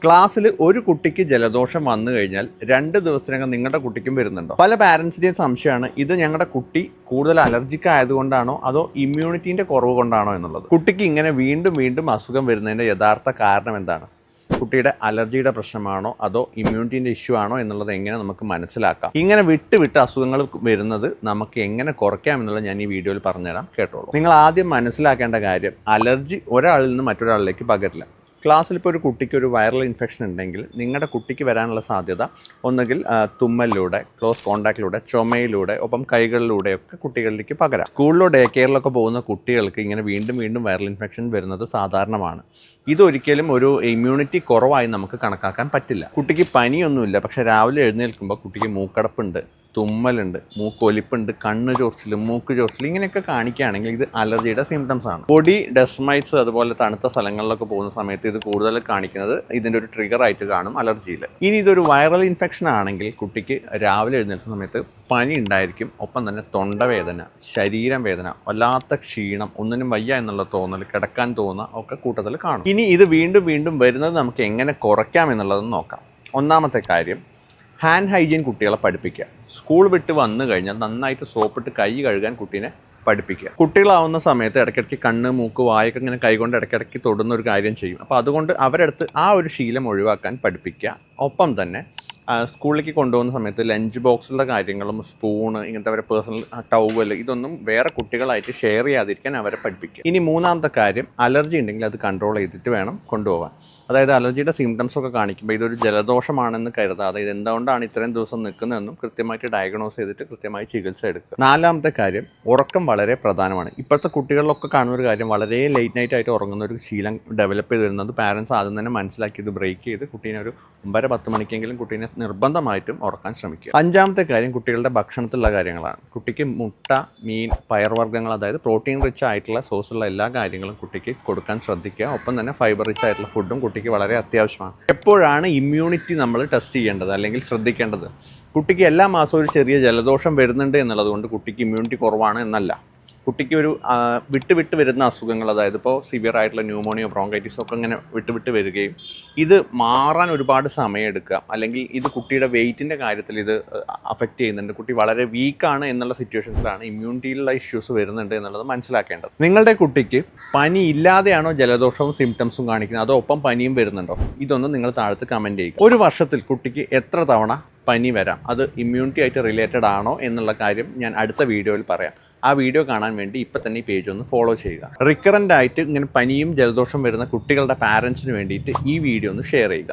ക്ലാസ്സിൽ ഒരു കുട്ടിക്ക് ജലദോഷം വന്നു കഴിഞ്ഞാൽ 2 ദിവസത്തിനകം നിങ്ങളുടെ കുട്ടിക്കും വരുന്നുണ്ടോ? പല പാരൻസിൻ്റെയും സംശയമാണ് ഇത് ഞങ്ങളുടെ കുട്ടി കൂടുതൽ അലർജിക് ആയതുകൊണ്ടാണോ അതോ ഇമ്മ്യൂണിറ്റീൻ്റെ കുറവ് കൊണ്ടാണോ എന്നുള്ളത്. കുട്ടിക്ക് ഇങ്ങനെ വീണ്ടും വീണ്ടും അസുഖം വരുന്നതിൻ്റെ യഥാർത്ഥ കാരണം എന്താണ്? കുട്ടിയുടെ അലർജിയുടെ പ്രശ്നമാണോ അതോ ഇമ്മ്യൂണിറ്റീൻ്റെ ഇഷ്യൂ ആണോ എന്നുള്ളത് എങ്ങനെ നമുക്ക് മനസ്സിലാക്കാം? ഇങ്ങനെ വിട്ട് അസുഖങ്ങൾ വരുന്നത് നമുക്ക് എങ്ങനെ കുറയ്ക്കാം എന്നുള്ളത് ഞാൻ ഈ വീഡിയോയിൽ പറഞ്ഞുതരാം, കേട്ടോളൂ. നിങ്ങൾ ആദ്യം മനസ്സിലാക്കേണ്ട കാര്യം, അലർജി ഒരാളിൽ നിന്ന് മറ്റൊരാളിലേക്ക് പകരില്ല. ക്ലാസ്സിൽ ഇപ്പോൾ ഒരു കുട്ടിക്ക് ഒരു വൈറൽ ഇൻഫെക്ഷൻ ഉണ്ടെങ്കിൽ നിങ്ങളുടെ കുട്ടിക്ക് വരാനുള്ള സാധ്യത ഒന്നുകിൽ തുമ്മലിലൂടെ, ക്ലോസ് കോൺടാക്റ്റിലൂടെ, ചുമയിലൂടെ, ഒപ്പം കൈകളിലൂടെയൊക്കെ കുട്ടികളിലേക്ക് പകരാം. സ്കൂളിലോ ഡേ കെയറിലൊക്കെ പോകുന്ന കുട്ടികൾക്ക് ഇങ്ങനെ വീണ്ടും വൈറൽ ഇൻഫെക്ഷൻ വരുന്നത് സാധാരണമാണ്. ഇതൊരിക്കലും ഒരു ഇമ്മ്യൂണിറ്റി കുറവായി നമുക്ക് കണക്കാക്കാൻ പറ്റില്ല. കുട്ടിക്ക് പനിയൊന്നുമില്ല, പക്ഷേ രാവിലെ എഴുന്നേൽക്കുമ്പോൾ കുട്ടിക്ക് മൂക്കടപ്പുണ്ട്, തുമ്മലുണ്ട്, മൂക്കൊലിപ്പുണ്ട്, കണ്ണ് ചൊറിച്ചിൽ, മൂക്ക് ചൊറിച്ചിൽ, ഇങ്ങനെയൊക്കെ കാണിക്കുകയാണെങ്കിൽ ഇത് അലർജിയുടെ സിംറ്റംസ് ആണ്. പൊടി, ഡസ്റ്റ് മൈറ്റ്സ്, അതുപോലെ തണുത്ത സ്ഥലങ്ങളിലൊക്കെ പോകുന്ന സമയത്ത് ഇത് കൂടുതൽ കാണിക്കുന്നത് ഇതിൻ്റെ ഒരു ട്രിഗർ ആയിട്ട് കാണും അലർജിയിൽ. ഇനി ഇതൊരു വൈറൽ ഇൻഫെക്ഷൻ ആണെങ്കിൽ കുട്ടിക്ക് രാവിലെ എഴുന്നേൽക്കുന്ന സമയത്ത് പനി ഉണ്ടായിരിക്കും, ഒപ്പം തന്നെ തൊണ്ടവേദന, ശരീരം വേദന, വല്ലാത്ത ക്ഷീണം, ഒന്നിനും വയ്യ എന്നുള്ള തോന്നൽ, കിടക്കാൻ തോന്നുക ഒക്കെ കൂട്ടത്തിൽ കാണും. ഇനി ഇത് വീണ്ടും വരുന്നത് നമുക്ക് എങ്ങനെ കുറയ്ക്കാം എന്നുള്ളതെന്ന് നോക്കാം. ഒന്നാമത്തെ കാര്യം, ഹാൻഡ് ഹൈജീൻ കുട്ടികളെ പഠിപ്പിക്കുക. സ്കൂൾ വിട്ട് വന്നു കഴിഞ്ഞാൽ നന്നായിട്ട് സോപ്പിട്ട് കൈ കഴുകാൻ കുട്ടീനെ പഠിപ്പിക്കുക. കുട്ടികളാവുന്ന സമയത്ത് ഇടയ്ക്കിടയ്ക്ക് കണ്ണ്, മൂക്ക്, വായൊക്കെ ഇങ്ങനെ കൈകൊണ്ട് ഇടയ്ക്കിടയ്ക്ക് തൊടുന്ന ഒരു കാര്യം ചെയ്യും. അപ്പോൾ അതുകൊണ്ട് അവരടുത്ത് ആ ഒരു ശീലം ഒഴിവാക്കാൻ പഠിപ്പിക്കുക. ഒപ്പം തന്നെ സ്കൂളിലേക്ക് കൊണ്ടുപോകുന്ന സമയത്ത് ലഞ്ച് ബോക്സിലുള്ള കാര്യങ്ങളും സ്പൂണ്, ഇങ്ങനത്തെ അവരെ പേഴ്സണൽ ടവൽ, ഇതൊന്നും വേറെ കുട്ടികളായിട്ട് ഷെയർ ചെയ്യാതിരിക്കാൻ അവരെ പഠിപ്പിക്കുക. ഇനി മൂന്നാമത്തെ കാര്യം, അലർജി ഉണ്ടെങ്കിൽ അത് കൺട്രോൾ ചെയ്തിട്ട് വേണം കൊണ്ടുപോകാൻ. അതായത് അലർജിയുടെ സിംറ്റംസ് ഒക്കെ കാണിക്കുമ്പോൾ ഇതൊരു ജലദോഷമാണെന്ന് കരുതാതെ ഇത് എന്തുകൊണ്ടാണ് ഇത്രയും ദിവസം നിൽക്കുന്നതെന്നും കൃത്യമായിട്ട് ഡയഗ്നോസ് ചെയ്തിട്ട് കൃത്യമായി ചികിത്സ എടുക്കുക. നാലാമത്തെ കാര്യം, ഉറക്കം വളരെ പ്രധാനമാണ്. ഇപ്പോഴത്തെ കുട്ടികളിലൊക്കെ കാണുന്ന ഒരു കാര്യം, വളരെ ലേറ്റ് നൈറ്റ് ആയിട്ട് ഉറങ്ങുന്ന ഒരു ശീലം ഡെവലപ്പ് ചെയ്ത് വരുന്നത് പാരൻസ് ആദ്യം തന്നെ മനസ്സിലാക്കി ഇത് ബ്രേക്ക് ചെയ്ത് കുട്ടീനെ ഒരു 9-10 മണിക്കെങ്കിലും കുട്ടീനെ നിർബന്ധമായിട്ടും ഉറക്കാൻ ശ്രമിക്കുക. അഞ്ചാമത്തെ കാര്യം, കുട്ടികളുടെ ഭക്ഷണത്തിലുള്ള കാര്യങ്ങളാണ്. കുട്ടിക്ക് മുട്ട, മീൻ, പയർവർഗ്ഗങ്ങൾ, അതായത് പ്രോട്ടീൻ റിച്ച് ആയിട്ടുള്ള സോഴ്സുള്ള എല്ലാ കാര്യങ്ങളും കുട്ടിക്ക് കൊടുക്കാൻ ശ്രദ്ധിക്കുക. ഒപ്പം തന്നെ ഫൈബർ റിച്ച് ആയിട്ടുള്ള ഫുഡും കുട്ടിക്ക് വളരെ അത്യാവശ്യമാണ്. എപ്പോഴാണ് ഇമ്മ്യൂണിറ്റി നമ്മൾ ടെസ്റ്റ് ചെയ്യേണ്ടത് അല്ലെങ്കിൽ ശ്രദ്ധിക്കേണ്ടത്? കുട്ടിക്ക് എല്ലാ മാസവും ഒരു ചെറിയ ജലദോഷം വരുന്നുണ്ട് എന്നുള്ളത് കൊണ്ട് കുട്ടിക്ക് ഇമ്മ്യൂണിറ്റി കുറവാണ് എന്നല്ല. കുട്ടിക്ക് ഒരു വിട്ട് വരുന്ന അസുഖങ്ങൾ, അതായത് ഇപ്പോൾ സിവിയർ ആയിട്ടുള്ള ന്യൂമോണിയോ, ബ്രോങ്കൈറ്റിസോ ഒക്കെ ഇങ്ങനെ വിട്ട് വരികയും ഇത് മാറാൻ ഒരുപാട് സമയമെടുക്കുക, അല്ലെങ്കിൽ ഇത് കുട്ടിയുടെ വെയിറ്റിൻ്റെ കാര്യത്തിൽ ഇത് അഫക്റ്റ് ചെയ്യുന്നുണ്ട്, കുട്ടി വളരെ വീക്കാണ് എന്നുള്ള സിറ്റുവേഷൻസിലാണ് ഇമ്മ്യൂണിറ്റിയിലുള്ള ഇഷ്യൂസ് വരുന്നുണ്ട് എന്നുള്ളത് മനസ്സിലാക്കേണ്ടത്. നിങ്ങളുടെ കുട്ടിക്ക് പനി ഇല്ലാതെയാണോ ജലദോഷവും സിംറ്റംസും കാണിക്കുന്നത്, അതോ ഒപ്പം പനിയും വരുന്നുണ്ടോ? ഇതൊന്നും നിങ്ങൾ താഴത്ത് കമൻറ്റ് ചെയ്യുക. ഒരു വർഷത്തിൽ കുട്ടിക്ക് എത്ര തവണ പനി വരാം, അത് ഇമ്മ്യൂണിറ്റി ആയിട്ട് റിലേറ്റഡ് ആണോ എന്നുള്ള കാര്യം ഞാൻ അടുത്ത വീഡിയോയിൽ പറയാം. ആ വീഡിയോ കാണാൻ വേണ്ടി ഇപ്പം തന്നെ ഈ പേജ് ഒന്ന് ഫോളോ ചെയ്യുക. റിക്കറൻ്റ് ആയിട്ട് ഇങ്ങനെ പനിയും ജലദോഷം വരുന്ന കുട്ടികളുടെ പാരൻസിന് വേണ്ടിയിട്ട് ഈ വീഡിയോ ഒന്ന് ഷെയർ ചെയ്യുക.